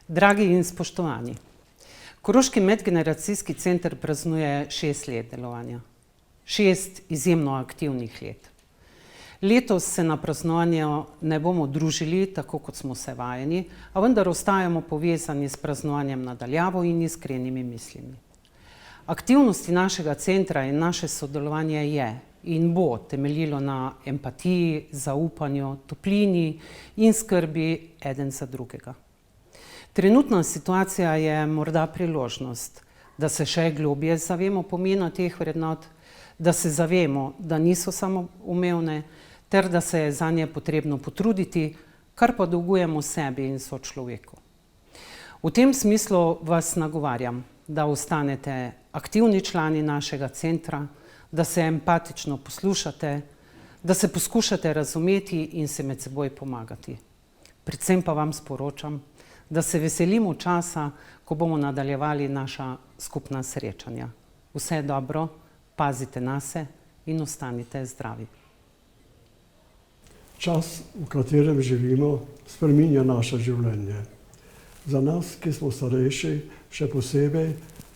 Dragi in spoštovani, Koroški medgeneracijski center praznuje 6 let delovanja. 6 izjemno aktivnih let. Letos se na praznovanju ne bomo družili, tako kot smo se vajeni, a vendar ostajamo povezani s praznovanjem na daljavo in iskrenimi mislimi. Aktivnosti našega centra in naše sodelovanje je in bo temeljilo na empatiji, zaupanju, toplini in skrbi eden za drugega. Trenutna situacija je morda priložnost, da se še globje zavemo pomena teh vrednot, da se zavemo, da niso samoumevne, ter da se je zanje potrebno potruditi, kar pa dolgujemo sebi in sočloveku. V tem smislu vas nagovarjam, da ostanete aktivni člani našega centra, da se empatično poslušate, da se poskušate razumeti in se med seboj pomagati. Predvsem pa vam sporočam, da se veselimo časa, ko bomo nadaljevali naša skupna srečanja. Vse dobro, pazite nase in ostanite zdravi. Čas, v katerem živimo, spreminja naše življenje. Za nas, ki smo starejši, še posebej,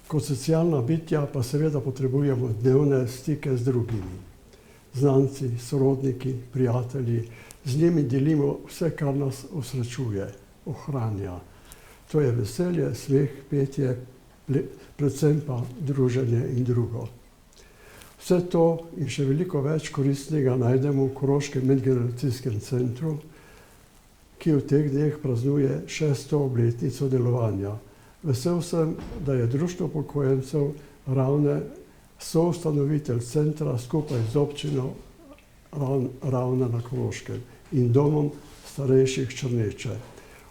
kot socialna bitja pa seveda potrebujemo dnevne stike z drugimi. Znanci, sorodniki, prijatelji, z njimi delimo vse, kar nas osrečuje, ohranja. To je veselje, smeh, petje, predvsem pa druženje in drugo. Vse to in še veliko več koristnega najdemo v Koroškem medgeneracijskem centru, ki v teh dneh praznuje 6. obletnico delovanja. Vesel sem, da je Društvo upokojencev Ravne soustanovitelj centra skupaj z občino Ravne na Koroškem in domom starejših Črneče.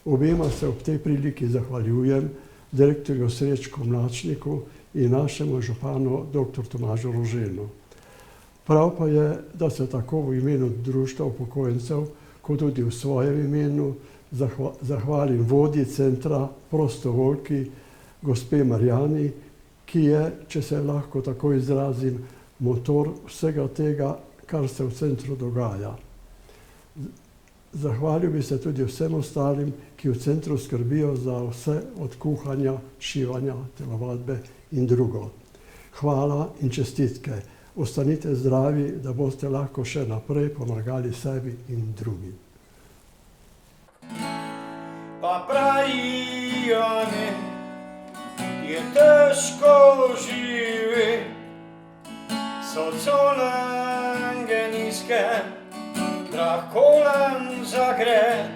Obema se ob tej priliki zahvaljujem, direktorju Srečku Mlačniku in našemu županu dr. Tomažu Roženu. Prav pa je, da se tako v imenu Društva upokojencev, kot tudi v svojem imenu, zahvalim vodji centra, prostovoljki, gospe Marjani, ki je, če se lahko tako izrazim, motor vsega tega, kar se v centru dogaja. Zahvalil bi se tudi vsem ostalim, ki v centru skrbijo za vse od kuhanja, šivanja, telovadbe in drugo. Hvala in čestitke. Ostanite zdravi, da boste lahko še naprej pomagali sebi in drugim. Pa pravijo ne, je težko živeti, so colange nizke, drakolan zagre,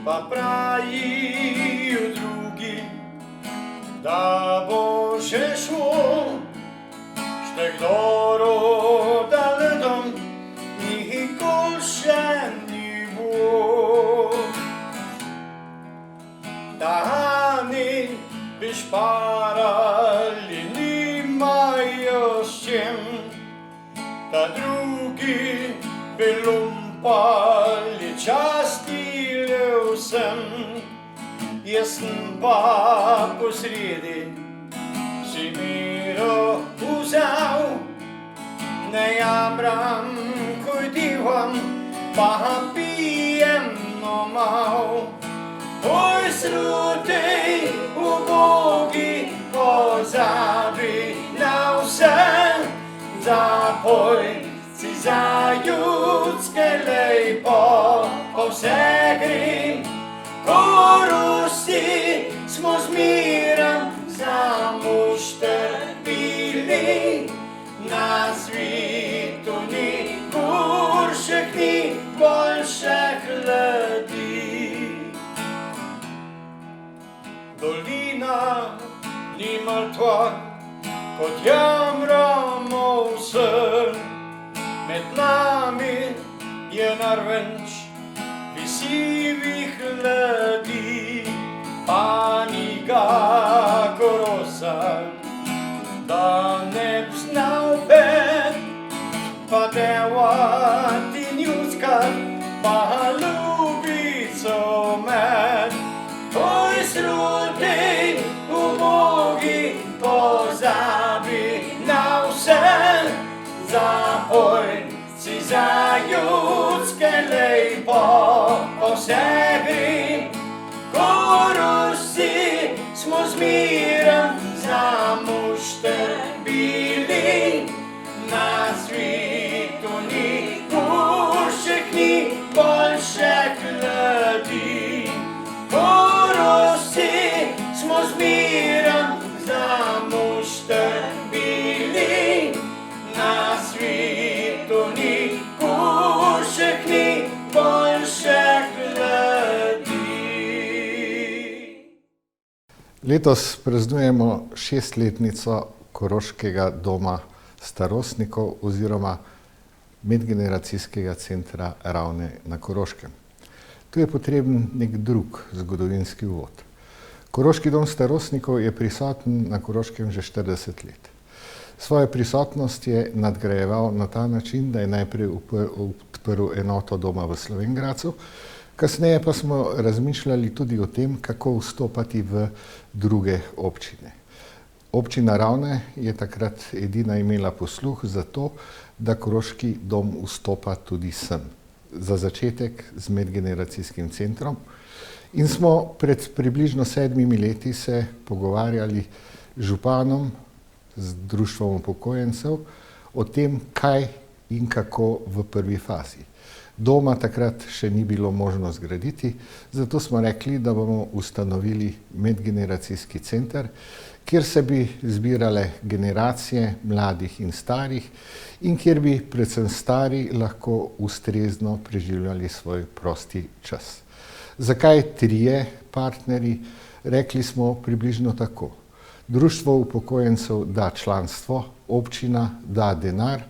pa pravijo drugi, da bo še šlo, štek dobro daledom, nikol še ni bo. Da ni bi šparali, nimajo s čem, da drugi bi lumpali, častili vsem. Jaz sem pa posredi si miro vzal, ne jamram, ko divam, pa pijem nomal. Oj, srutej, ubogi, pozabi na vse, zapoj si za ljudske lepo, ko vse gre, Korošci smo zmiram za mušter bili, na svitu ni goršeh, ni boljšeh ljudi. Dolina ni mrtva, kot jamramo vse, med nami je narvenč visivih ljudi, pa ni ga korosa, da ne bi znal pet, pa devati njuskat, pa ljubico med. Oj, srutej, ubogi, pozabi na vse, zapoj si za ljudske lepo, po vse gre, Korošci. Letos praznujemo 6-letnico Koroškega doma starostnikov oziroma medgeneracijskega centra Ravne na Koroškem. Tu je potreben nek drug zgodovinski uvod. Koroški dom starostnikov je prisoten na Koroškem že 40 let. Svojo prisotnost je nadgrajeval na ta način, da je najprej odprl enoto doma v Slovenj Gradcu, kasneje pa smo razmišljali tudi o tem, kako vstopati v druge občine. Občina Ravne je takrat edina imela posluh za to, da Koroški dom vstopa tudi sem. Za začetek z medgeneracijskim centrom. In smo pred približno 7 leti se pogovarjali z županom, z društvom upokojencev, o tem, kaj in kako v prvi fazi. Doma takrat še ni bilo možno zgraditi, zato smo rekli, da bomo ustanovili medgeneracijski center, kjer se bi zbirale generacije mladih in starih in kjer bi predvsem stari lahko ustrezno preživljali svoj prosti čas. Zakaj 3 partnerji? Rekli smo približno tako. Društvo upokojencev da članstvo, občina da denar,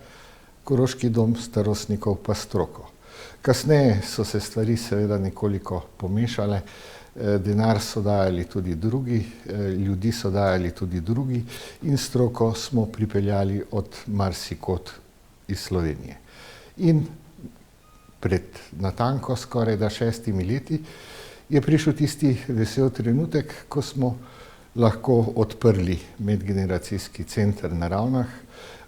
Koroški dom starostnikov pa stroko. Kasneje so se stvari seveda nekoliko pomešale, denar so dajali tudi drugi, ljudi so dajali tudi drugi in stroko smo pripeljali od marsikod iz Slovenije. In pred natanko skorajda 6 leti je prišel tisti vesel trenutek, ko smo lahko odprli medgeneracijski center na Ravnah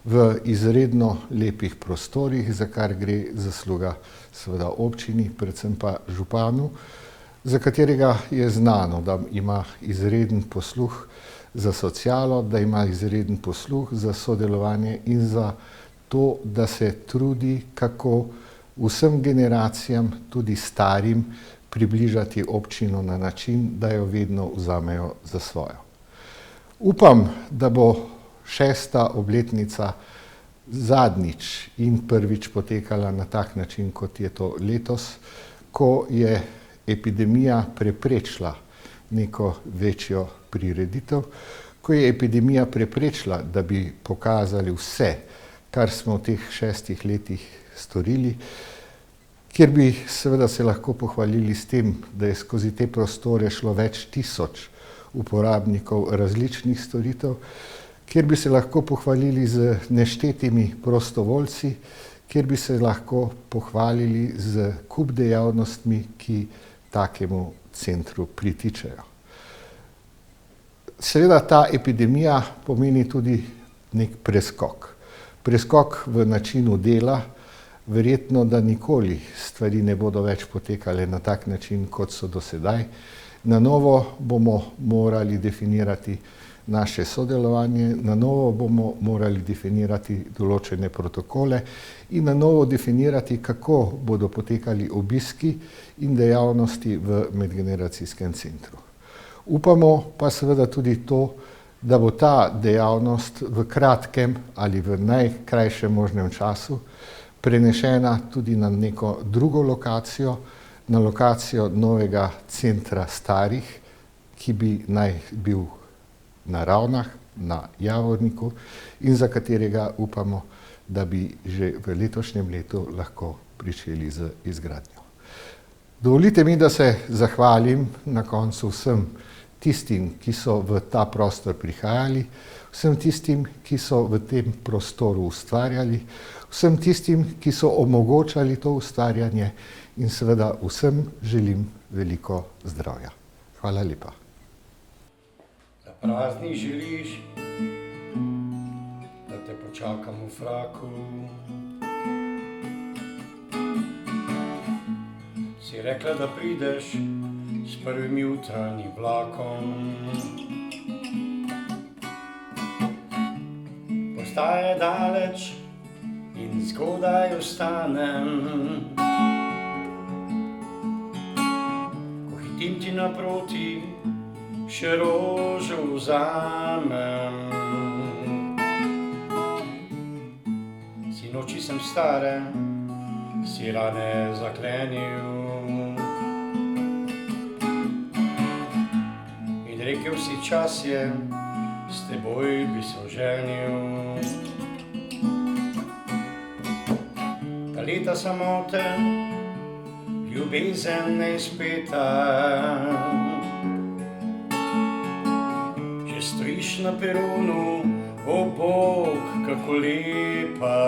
v izredno lepih prostorih, za kar gre zasluga seveda občini, predvsem pa županu, za katerega je znano, da ima izreden posluh za socialo, da ima izreden posluh za sodelovanje in za to, da se trudi, kako vsem generacijam, tudi starim, približati občino na način, da jo vedno vzamejo za svojo. Upam, da bo 6. obletnica zadnjič in prvič potekala na tak način, kot je to letos, ko je epidemija preprečila neko večjo prireditev, ko je epidemija preprečila, da bi pokazali vse, kar smo v teh 6 letih storili, kjer bi seveda se lahko pohvalili s tem, da je skozi te prostore šlo več tisoč uporabnikov različnih storitev, kjer bi se lahko pohvalili z neštetimi prostovoljci, kjer bi se lahko pohvalili z kup dejavnostmi, ki takemu centru pritičejo. Seveda ta epidemija pomeni tudi nek preskok. Preskok v načinu dela, verjetno, da nikoli stvari ne bodo več potekale na tak način, kot so do sedaj. Na novo bomo morali definirati naše sodelovanje, na novo bomo morali definirati določene protokole in na novo definirati, kako bodo potekali obiski in dejavnosti v medgeneracijskem centru. Upamo pa seveda tudi to, da bo ta dejavnost v kratkem ali v najkrajšem možnem času prenešena tudi na neko drugo lokacijo, na lokacijo novega centra starih, ki bi naj bil na Ravnah, na Javorniku in za katerega upamo, da bi že v letošnjem letu lahko pričeli z izgradnjo. Dovolite mi, da se zahvalim na koncu vsem tistim, ki so v ta prostor prihajali, vsem tistim, ki so v tem prostoru ustvarjali, vsem tistim, ki so omogočali to ustvarjanje in seveda vsem želim veliko zdravja. Hvala lepa. Da praznik želiš, da te počakam v fraku. Si rekla, da prideš s prvim jutranjim vlakom. Postaja daleč in zgodaj ostanem. Ko hitim ti naproti, še rožo vzamem. Sinoči sem stare, si rane zaklenil. rekel si, čas je, s teboj bi se oženil. Ta leta samote, ljubezen neizpeta, že stojiš na peronu, o Bog, kako lepa.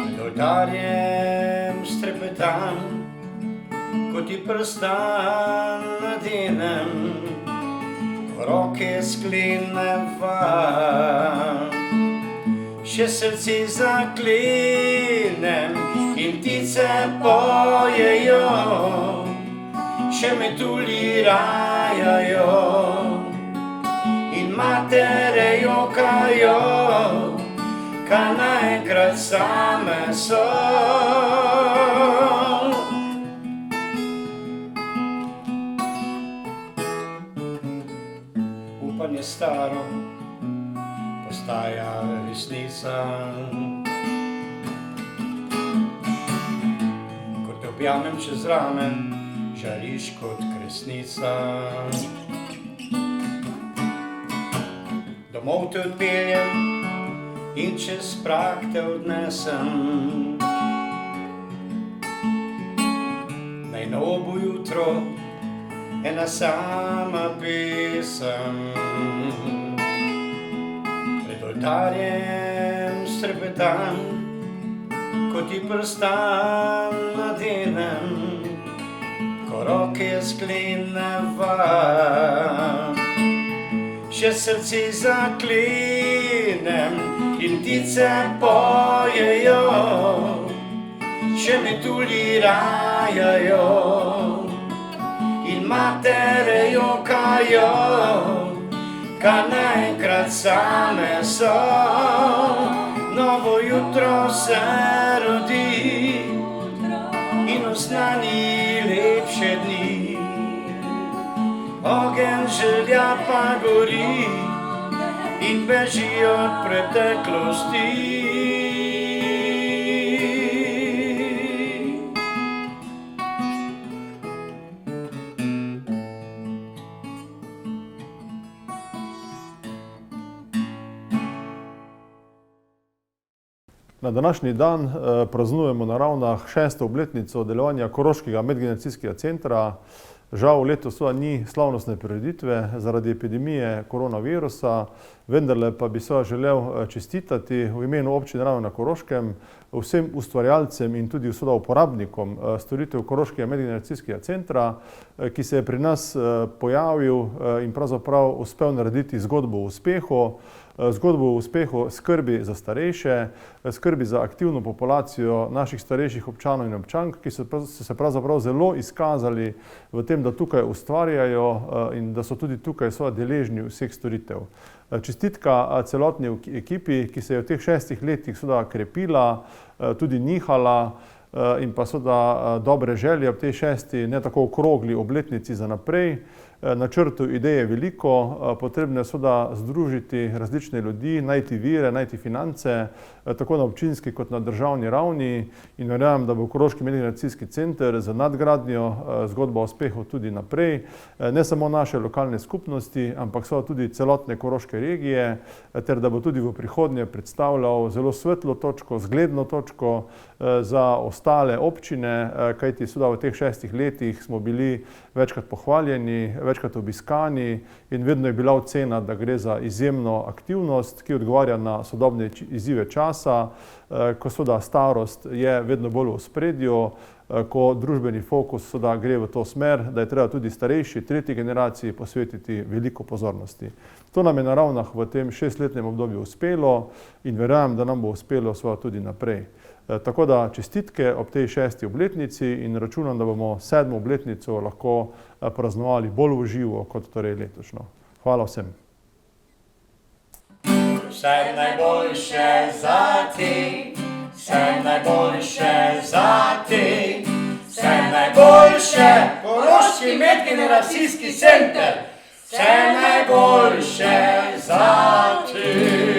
Pred oltarjem strepetam, ko ti prstan nadenem, ko roke skleneva, še srce zaklenem in ptice pojejo, še metulji rajajo in matere jokajo, ka naenkrat same so. Upanje staro postaja resnica, ko te objamem čez rame, žariš kot kresnica. Domov te odpeljem in čez prag te odnesem, naj novo bo jutro ena sama pesem. Pred oltarjem strepetam, ko ti prstan nadenem, ko roke skleneva, še srce zaklenem in ptice pojejo, še metulji rajajo in matere jokajo, ka naenkrat same so. Novo jutro se rodi in osnani lepše dni, ogenj želja pa gori in beži od preteklosti. Na današnji dan praznujemo na Ravnah 6. obletnico delovanja Koroškega medgeneracijskega centra. Žal letos ni slavnostne prireditve zaradi epidemije koronavirusa, vendarle pa bi se želel čestitati v imenu občine Ravne na Koroškem vsem ustvarjalcem in tudi uporabnikom storitev Koroškega medgeneracijskega centra, ki se je pri nas pojavil in pravzaprav uspel narediti zgodbo o uspehu. Zgodbo o uspehu skrbi za starejše, skrbi za aktivno populacijo naših starejših občanov in občank, ki so se pravzaprav zelo izkazali v tem, da tukaj ustvarjajo in da so tudi tukaj deležni vseh storitev. Čestitka celotni ekipi, ki se je v teh 6 letih krepila, tudi nihala in pa dobre želje ob tej 6. ne tako okrogli obletnici za naprej. Načrtov, idej je veliko, potrebno je združiti različne ljudi, najti vire, najti finance, tako na občinski kot na državni ravni, in verjamem, da bo Koroški medgeneracijski center z nadgradnjo zgodba o uspehu tudi naprej, ne samo naše lokalne skupnosti, ampak tudi celotne koroške regije, ter da bo tudi v prihodnje predstavljal zelo svetlo točko, zgledno točko za ostale občine, kajti v teh 6 letih smo bili večkrat pohvaljeni, večkrat obiskani in vedno je bila ocena, da gre za izjemno aktivnost, ki odgovarja na sodobne izzive časa, ko starost je vedno bolj v ospredju, ko družbeni fokus gre v to smer, da je treba tudi starejši, tretji generaciji posvetiti veliko pozornosti. To nam je na Ravnah v tem 6-letnem obdobju uspelo in verjamem, da nam bo uspelo tudi naprej. Tako da čestitke ob tej 6. obletnici in računam, da bomo 7. obletnico lahko praznovali bolj v živo kot letošnjo. Hvala vsem. Vse najboljše za ti, vse najboljše za ti, vse najboljše, Koroški medgeneracijski center, vse najboljše za ti.